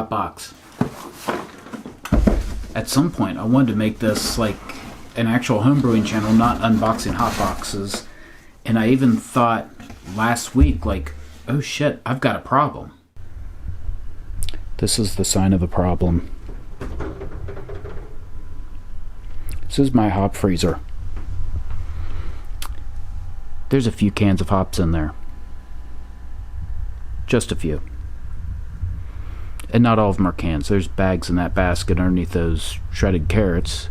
Hopbox. At some point, I wanted to make this like an actual homebrewing channel, not unboxing Hopboxes. And I even thought last week, like, oh shit, I've got a problem. This is the sign of a problem. This is my hop freezer. There's a few cans of hops in there. Just a few. And not all of them are cans. There's bags in that basket underneath those shredded carrots.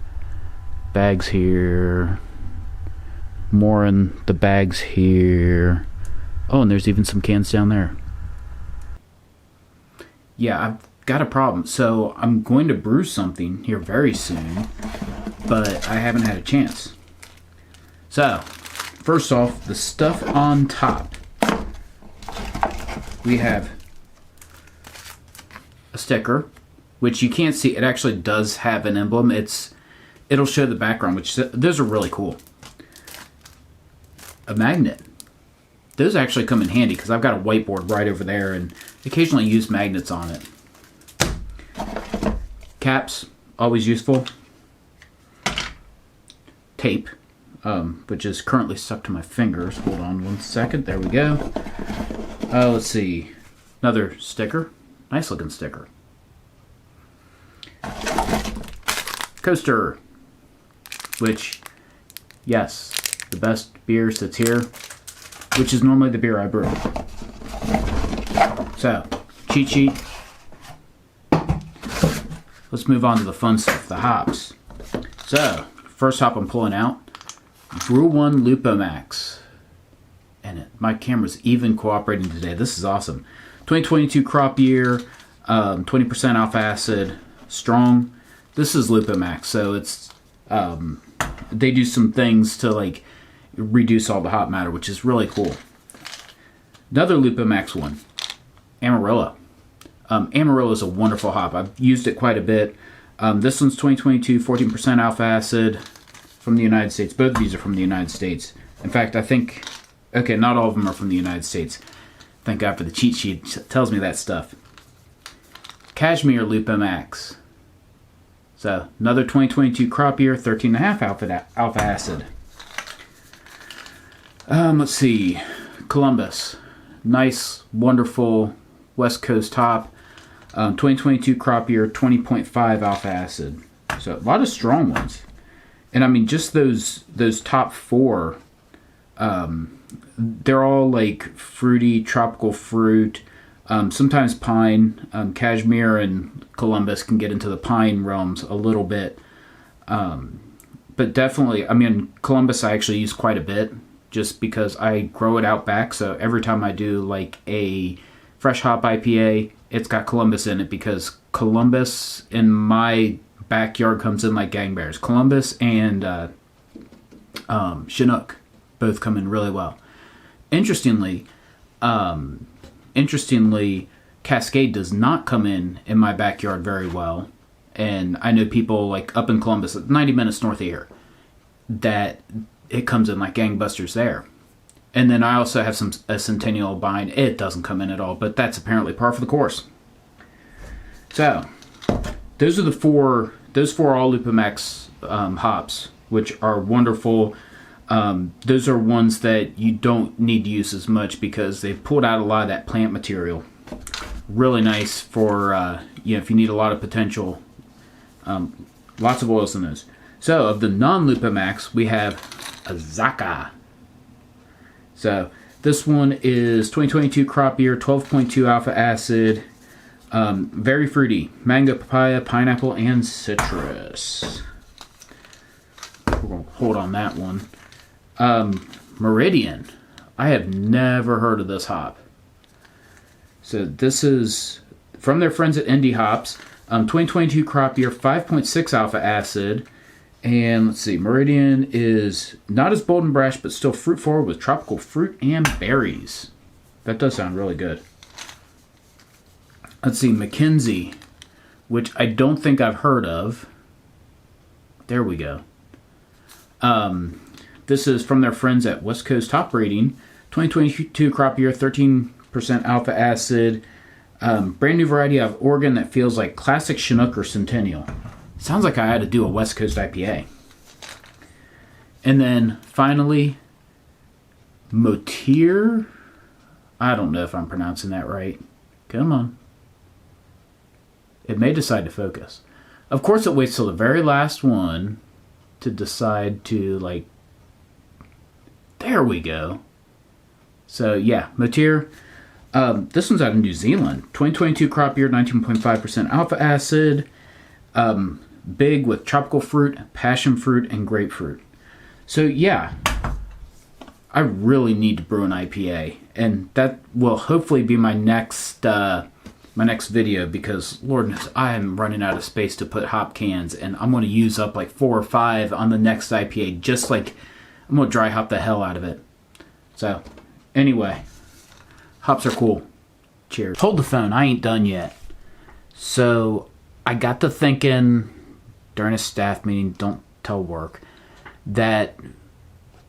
Bags here. More in the bags here. Oh, and there's even some cans down there. Yeah, I've got a problem. So I'm going to brew something here very soon, but I haven't had a chance. So, first off, the stuff on top. We have a sticker, which you can't see. It actually does have an emblem. It'll show the background, which those are really cool. A magnet. Those actually come in handy because I've got a whiteboard right over there and occasionally use magnets on it. Caps, always useful. Tape, which is currently stuck to my fingers. Hold on one second. There we go. Let's see. Another sticker. Nice looking sticker. Coaster. Which, yes, the best beer sits here. Which is normally the beer I brew. So, cheat sheet. Let's move on to the fun stuff, the hops. So, first hop I'm pulling out. Brew 1 Lupo Max. And my camera's even cooperating today. This is awesome. 2022 crop year, 20% alpha acid, strong. This is Lupo Max, so it's they do some things to like reduce all the hop matter, which is really cool. Another Lupo Max one, Amarillo. Amarillo is a wonderful hop. I've used it quite a bit. This one's 2022, 14% alpha acid from the United States. Both of these are from the United States. In fact, I think, okay, not all of them are from the United States. Thank God for the cheat sheet. It tells me that stuff. Cashmere Lupo Max. So, another 2022 crop year, 13.5 alpha acid. Let's see. Columbus. Nice, wonderful West Coast hop. 2022 crop year, 20.5 alpha acid. So, a lot of strong ones. And I mean, just those top four, they're all like fruity, tropical fruit, sometimes pine. Cashmere and Columbus can get into the pine realms a little bit. But definitely, I mean, Columbus I actually use quite a bit just because I grow it out back. So every time I do like a fresh hop IPA, it's got Columbus in it because Columbus in my backyard comes in like gangbangers. Columbus and Chinook both come in really well. Interestingly, Cascade does not come in my backyard very well. And I know people like up in Columbus, 90 minutes north of here, that it comes in like gangbusters there. And then I also have a Centennial Vine. It doesn't come in at all, but that's apparently par for the course. So, those are those four all Lupo Max hops, which are wonderful. Those are ones that you don't need to use as much because they've pulled out a lot of that plant material. Really nice for if you need a lot of potential. Lots of oils in those. So of the non-Lupo Max, we have Azaka. So this one is 2022 crop year, 12.2 alpha acid, very fruity, mango, papaya, pineapple, and citrus. We're gonna hold on that one. Meridian. I have never heard of this hop. So this is from their friends at Indie Hops. 2022 crop year, 5.6 alpha acid. And let's see, Meridian is not as bold and brash, but still fruit forward with tropical fruit and berries. That does sound really good. Let's see, Mackenzie, which I don't think I've heard of. There we go. This is from their friends at West Coast Top Rating. 2022 crop year, 13% alpha acid. Brand new variety out of Oregon that feels like classic Chinook or Centennial. Sounds like I had to do a West Coast IPA. And then finally, Motir. I don't know if I'm pronouncing that right. Come on. It may decide to focus. Of course, it waits till the very last one to decide to, like... There we go. So, yeah, Motir. This one's out of New Zealand. 2022 crop year, 19.5% alpha acid. Big with tropical fruit, passion fruit, and grapefruit. So, yeah. I really need to brew an IPA. And that will hopefully be my next video, because Lord knows I am running out of space to put hop cans, and I'm going to use up like 4 or 5 on the next IPA. Just like I'm going to dry hop the hell out of it. So, anyway, hops are cool. Cheers. Hold the phone, I ain't done yet. So, I got to thinking during a staff meeting, don't tell work, that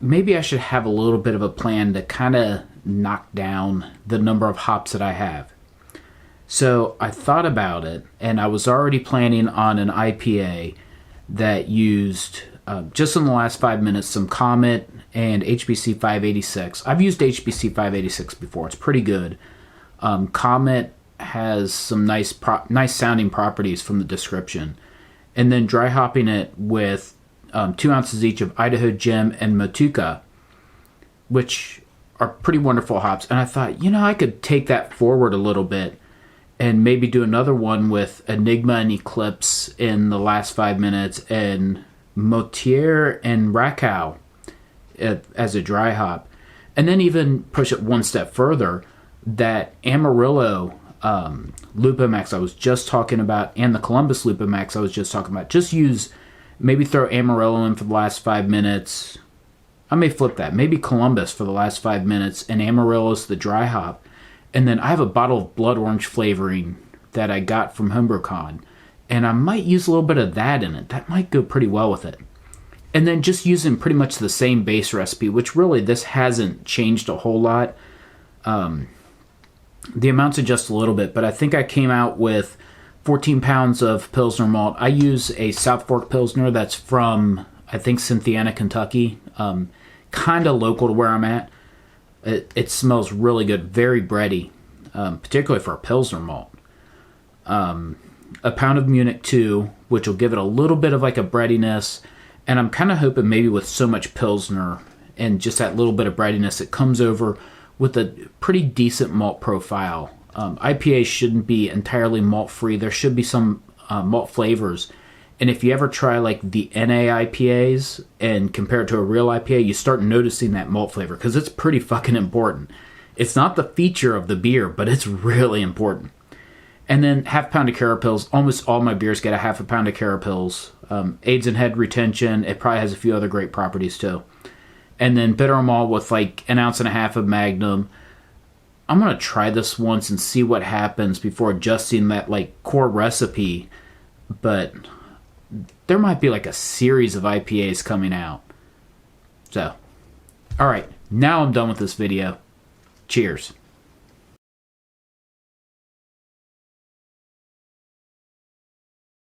maybe I should have a little bit of a plan to kind of knock down the number of hops that I have. So I thought about it, and I was already planning on an IPA that used, just in the last 5 minutes, some Comet and HBC 586. I've used HBC 586 before. It's pretty good. Comet has some nice sounding properties from the description. And then dry hopping it with 2 ounces each of Idaho Gem and Motueka, which are pretty wonderful hops. And I thought, I could take that forward a little bit and maybe do another one with Enigma and Eclipse in the last 5 minutes, and Motir and Rakow as a dry hop. And then even push it one step further, that Amarillo Lupomax I was just talking about, and the Columbus Lupomax I was just talking about. Just maybe throw Amarillo in for the last 5 minutes. I may flip that. Maybe Columbus for the last 5 minutes, and Amarillo's the dry hop. And then I have a bottle of blood orange flavoring that I got from HomebrewCon, and I might use a little bit of that in it. That might go pretty well with it. And then just using pretty much the same base recipe, which really this hasn't changed a whole lot. The amounts adjust a little bit, but I think I came out with 14 pounds of Pilsner malt. I use a South Fork Pilsner that's from, I think, Cynthiana, Kentucky. Kind of local to where I'm at. It smells really good, very bready, particularly for a Pilsner malt. A pound of Munich 2, which will give it a little bit of like a breadiness. And I'm kind of hoping maybe with so much Pilsner and just that little bit of breadiness, it comes over with a pretty decent malt profile. IPAs shouldn't be entirely malt-free. There should be some malt flavors. And if you ever try like the NA IPAs and compare it to a real IPA, you start noticing that malt flavor, because it's pretty fucking important. It's not the feature of the beer, but it's really important. And then half pound of Carapils. Almost all my beers get a half a pound of Carapils. Aids in head retention. It probably has a few other great properties too. And then bitter malt with like 1.5 ounces of Magnum. I'm going to try this once and see what happens before adjusting that like core recipe. But there might be like a series of IPAs coming out. So, alright, now I'm done with this video. Cheers.